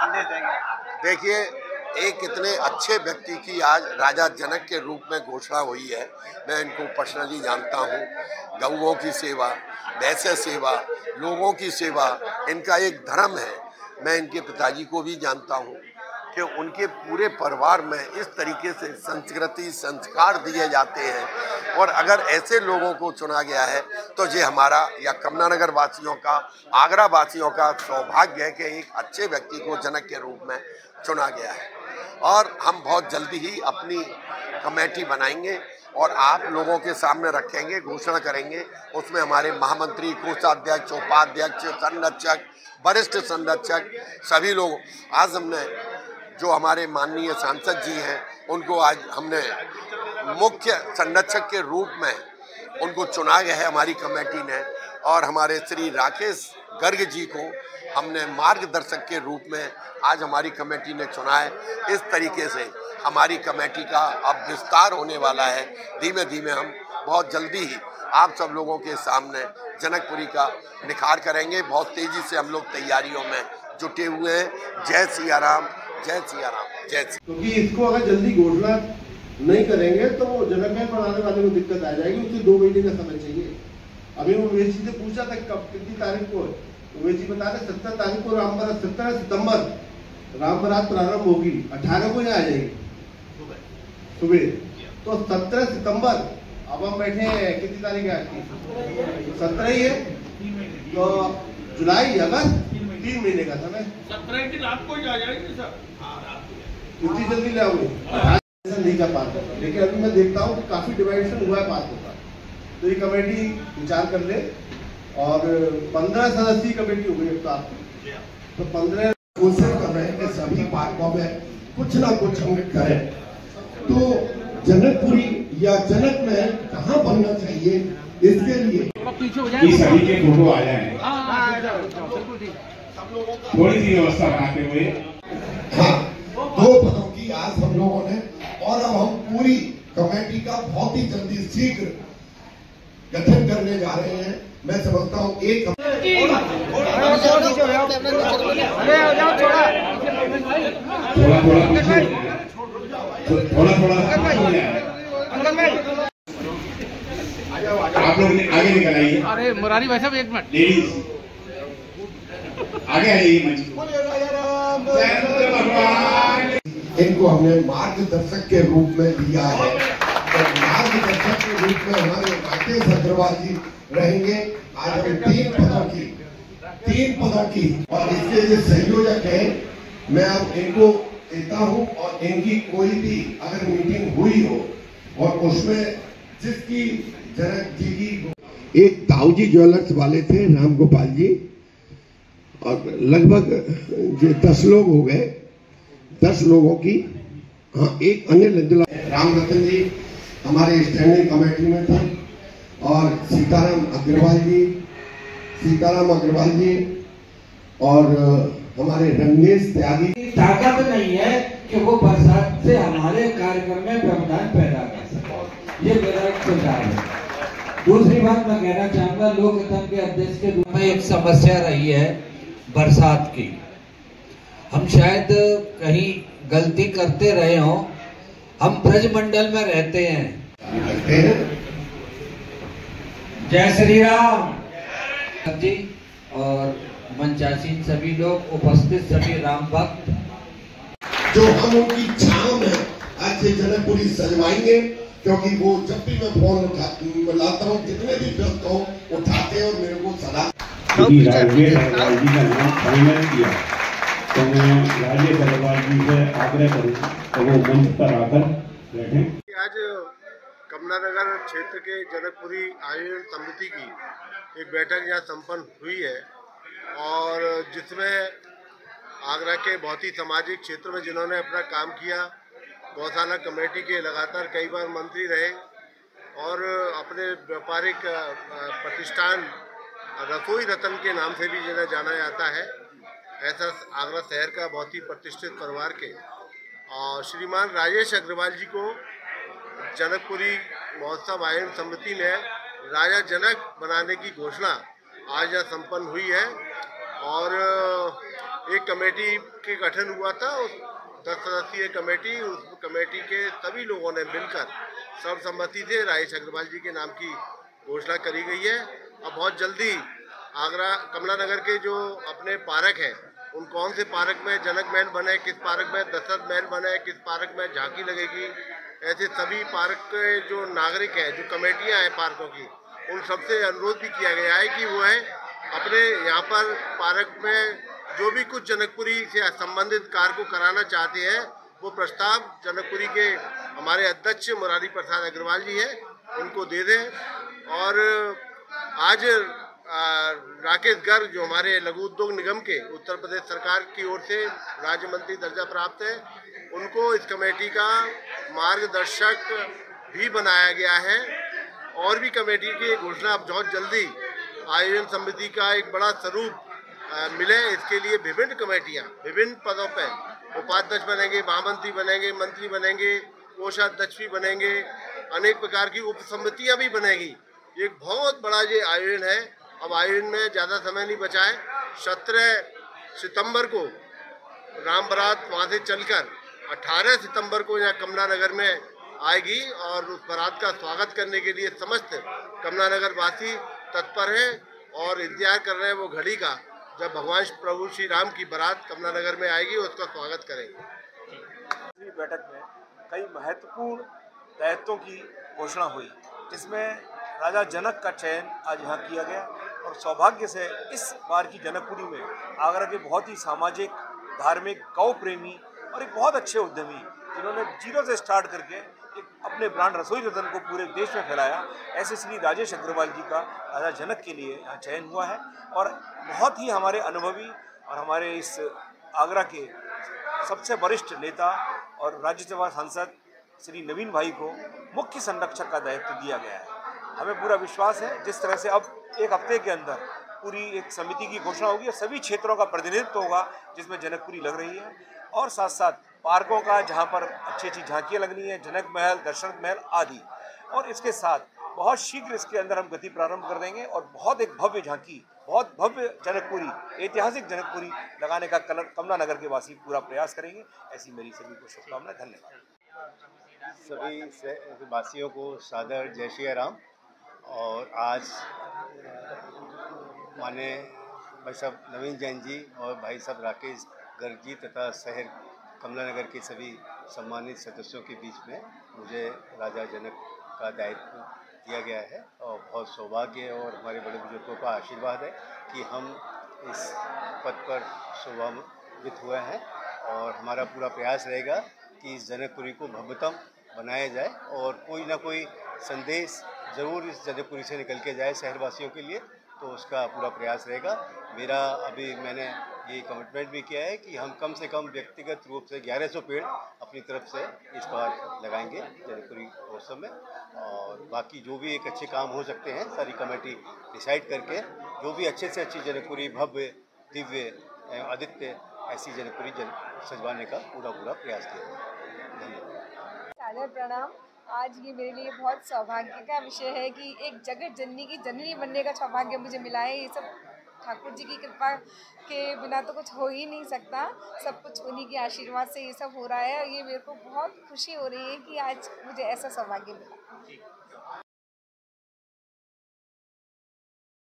संदेश देंगे? देखिए, एक इतने अच्छे व्यक्ति की आज राजा जनक के रूप में घोषणा हुई है। मैं इनको पर्सनली जानता हूँ। गऊओं की सेवा, वैश्य सेवा, लोगों की सेवा इनका एक धर्म है। मैं इनके पिताजी को भी जानता हूँ कि उनके पूरे परिवार में इस तरीके से संस्कृति संस्कार दिए जाते हैं, और अगर ऐसे लोगों को चुना गया है तो ये हमारा या कमलानगर वासियों का, आगरा वासियों का सौभाग्य है कि एक अच्छे व्यक्ति को जनक के रूप में चुना गया है। और हम बहुत जल्दी ही अपनी कमेटी बनाएंगे और आप लोगों के सामने रखेंगे, घोषणा करेंगे। उसमें हमारे महामंत्री, कोषाध्यक्ष, उपाध्यक्ष, संरक्षक, वरिष्ठ संरक्षक सभी लोग, आज हमने जो हमारे माननीय सांसद जी हैं उनको आज हमने मुख्य संरक्षक के रूप में उनको चुना गया है हमारी कमेटी ने, और हमारे श्री राकेश गर्ग जी को हमने मार्गदर्शक के रूप में आज हमारी कमेटी ने चुना है। इस तरीके से हमारी कमेटी का अब विस्तार होने वाला है। धीमे धीमे हम बहुत जल्दी ही आप सब लोगों के सामने जनकपुरी का निखार करेंगे। बहुत तेजी से हम लोग तैयारियों में जुटे हुए हैं। जय सिया राम, जय सिया राम, जय सिया। क्योंकि इसको अगर जल्दी घोषणा नहीं करेंगे तो वो जनक महल बनाने वाले को दिक्कत आ जाएगी। उसे 2 महीने का समय चाहिए। अभी उमेश जी से पूछा था कब, कितनी तारीख को, उमेश जी बता रहे 17 तारीख को राम बारात, 17 सितंबर राम बारात प्रारंभ होगी, 18 को यहाँ आ जाएगी सुबह। तो 17 सितंबर, अब हम बैठे हैं, कितनी तारीख है आज की, 17 ही है, तो जुलाई अगस्त 3 महीने का समय। 17 की रात को ही आ जाएगी सर। इतनी जल्दी ले आओगे? नहीं कर पाता, लेकिन अभी मैं देखता हूँ कि काफी डिवाइडेशन हुआ है बात होता। तो ये कमेटी विचार कर ले, और 15 सदस्यीय कमेटी हो गई अब तो आपकी, तो 15 कोशिश कर रहे हैं कि सभी पार्कों में कुछ ना कुछ हम करें। तो जनकपुरी या जनक महल कहाँ बनना चाहिए, इसके लिए सभी के फोटो आ जाए, थोड़ी सी व्यवस्था बनाते हुए। हाँ, 2 पदों की आज हम लोगों ने, और अब हम पूरी कमेटी का बहुत ही जल्दी शीघ्र गठन करने जा रहे हैं। मैं समझता हूँ एक थोड़ा आप लोग आगे निकल आइए। अरे मुरारी भाई साहब, 1 मिनट, लेडीज आगे आइए। इनको हमने मार्गदर्शक के रूप में लिया है, और मार्गदर्शक के रूप में हमारे राकेश अग्रवाल जी रहेंगे। आज हम 3 पदों की, और इसके जो संयोजक हैं मैं अब इनको देता हूं, और इनकी कोई भी अगर मीटिंग हुई हो और उसमें जिसकी जनक जी की, एक ताऊजी ज्वेलर्स वाले थे राम गोपाल जी, और लगभग जो 10 लोग हो गए, 10 लोगों की। हाँ, एक अनिल राम रतन जी हमारे स्टैंडिंग कमेटी में थे, और सीताराम अग्रवाल जी, और हमारे रंगेश त्यागी। ताकत नहीं है कि वो बरसात से हमारे कार्यक्रम में व्यवधान पैदा कर सके, ये मेरा एक सुझाव है। दूसरी बात मैं कहना चाहूंगा, लोकतंत्र के अध्यक्ष के रूप में एक समस्या रही है बरसात की। हम शायद कहीं गलती करते रहे हों। हम ब्रजमंडल में रहते हैं। जय श्री राम जी, और मंचासीन सभी लोग, उपस्थित सभी राम भक्त, जो हम उनकी छाव में आज से जनकपुरी सजवाएंगे, क्योंकि वो जब भी मैं फोन लाता हूँ, जितने भी व्यस्त हो, उठाते हैं और मेरे को सलाह। राजेश अग्रवाल जी का नाम फाइनल किया, तो मैं राजेश अग्रवाल जी से आग्रह करूँ तो वो मंच पर आकर बैठे। आज कमलानगर क्षेत्र के जनकपुरी आयोजन समिति की एक बैठक यहाँ संपन्न हुई है, और जिसमें आगरा के बहुत ही सामाजिक क्षेत्र में जिन्होंने अपना काम किया, गौशाला कमेटी के लगातार कई बार मंत्री रहे, और अपने व्यापारिक प्रतिष्ठान रसोई रतन के नाम से भी जिन्हें जाना जाता है, ऐसा आगरा शहर का बहुत ही प्रतिष्ठित परिवार के और श्रीमान राजेश अग्रवाल जी को जनकपुरी महोत्सव आयोजन समिति ने राजा जनक बनाने की घोषणा आज यहाँ संपन्न हुई है। और एक कमेटी के गठन हुआ था, उस 10 सदस्यीय कमेटी, उस कमेटी के सभी लोगों ने मिलकर सर्वसम्मति से राजेश अग्रवाल जी के नाम की घोषणा करी गई है। अब बहुत जल्दी आगरा कमला नगर के जो अपने पार्क हैं, उन कौन से पार्क में जनक महल बने, किस पार्क में दशरथ महल बने, किस पार्क में झांकी लगेगी, ऐसे सभी पार्क के जो नागरिक हैं, जो कमेटियां हैं पार्कों की, उन सबसे अनुरोध भी किया गया है कि वो है अपने यहाँ पर पार्क में जो भी कुछ जनकपुरी से संबंधित कार्य को कराना चाहते हैं, वो प्रस्ताव जनकपुरी के हमारे अध्यक्ष मुरारी प्रसाद अग्रवाल जी हैं, उनको दे दें। और आज राकेश गर्ग जो हमारे लघु उद्योग निगम के उत्तर प्रदेश सरकार की ओर से राज्य मंत्री दर्जा प्राप्त है, उनको इस कमेटी का मार्गदर्शक भी बनाया गया है। और भी कमेटी की घोषणा अब बहुत जल्दी आयोजन समिति का एक बड़ा स्वरूप मिले, इसके लिए विभिन्न कमेटियां विभिन्न पदों पर उपाध्यक्ष बनेंगे, महामंत्री बनेंगे, मंत्री बनेंगे, कोषाध्यक्ष भी बनेंगे, अनेक प्रकार की उप समितियां भी बनेगी। एक बहुत बड़ा ये आयोजन है। अब आयोजन में ज़्यादा समय नहीं बचा है। 17 सितंबर को राम बारात वहाँ से चलकर 18 सितंबर को यहाँ कमला नगर में आएगी और उस बारात का स्वागत करने के लिए समस्त कमला नगर वासी तत्पर हैं और इंतजार कर रहे हैं वो घड़ी का जब भगवान प्रभु श्री राम की बारात कमला नगर में आएगी, उसका स्वागत करेंगे। इस बैठक में कई महत्वपूर्ण दायित्वों की घोषणा हुई, जिसमें राजा जनक का चयन आज यहाँ किया गया और सौभाग्य से इस बार की जनकपुरी में आगरा के बहुत ही सामाजिक, धार्मिक, गौ प्रेमी और एक बहुत अच्छे उद्यमी जिन्होंने जीरो से स्टार्ट करके एक अपने ब्रांड रसोई रतन को पूरे देश में फैलाया, ऐसे श्री राजेश अग्रवाल जी का राजा जनक के लिए यहाँ चयन हुआ है। और बहुत ही हमारे अनुभवी और हमारे इस आगरा के सबसे वरिष्ठ नेता और राज्यसभा सांसद श्री नवीन भाई को मुख्य संरक्षक का दायित्व दिया गया है। हमें पूरा विश्वास है जिस तरह से अब एक हफ्ते के अंदर पूरी एक समिति की घोषणा होगी और सभी क्षेत्रों का प्रतिनिधित्व होगा जिसमें जनकपुरी लग रही है, और साथ साथ पार्कों का जहां पर अच्छी अच्छी झांकियां लगनी है, जनक महल, दशरथ महल आदि, और इसके साथ बहुत शीघ्र इसके अंदर हम गति प्रारंभ कर देंगे और बहुत एक भव्य झांकी, बहुत भव्य जनकपुरी, ऐतिहासिक जनकपुरी लगाने का कमला नगर के वासी पूरा प्रयास करेंगे। ऐसी मेरी सभी को शुभकामनाएं। धन्यवाद। सभी वासियों को सादर जय श्री राम। और आज माने भाई साहब नवीन जैन जी और भाई साहब राकेश गर्ग जी तथा शहर कमला नगर के सभी सम्मानित सदस्यों के बीच में मुझे राजा जनक का दायित्व दिया गया है और बहुत सौभाग्य है और हमारे बड़े बुजुर्गों का आशीर्वाद है कि हम इस पद पर शोभान्वित हुए हैं। और हमारा पूरा प्रयास रहेगा कि इस जनकपुरी को भव्यतम बनाया जाए और कोई ना कोई संदेश ज़रूर इस जनकपुरी से निकल के जाए शहरवासियों के लिए, तो उसका पूरा प्रयास रहेगा। मेरा अभी मैंने ये कमिटमेंट भी किया है कि हम कम से कम व्यक्तिगत रूप से 1100 पेड़ अपनी तरफ से इस बार लगाएंगे जनकपुरी महोत्सव में। और बाकी जो भी एक अच्छे काम हो सकते हैं सारी कमेटी डिसाइड करके जो भी अच्छे से अच्छी जनकपुरी, भव्य, दिव्य, आदित्य ऐसी जनकपुरी सजवाने का पूरा प्रयास किया। धन्यवाद। प्रणाम। आज ये मेरे लिए बहुत सौभाग्य का विषय है कि एक जगत जननी की जननी बनने का सौभाग्य मुझे मिला है। ये सब ठाकुर जी की कृपा के बिना तो कुछ हो ही नहीं सकता, सब कुछ उन्हीं के आशीर्वाद से ये सब हो रहा है और ये मेरे को बहुत खुशी हो रही है कि आज मुझे ऐसा सौभाग्य मिला।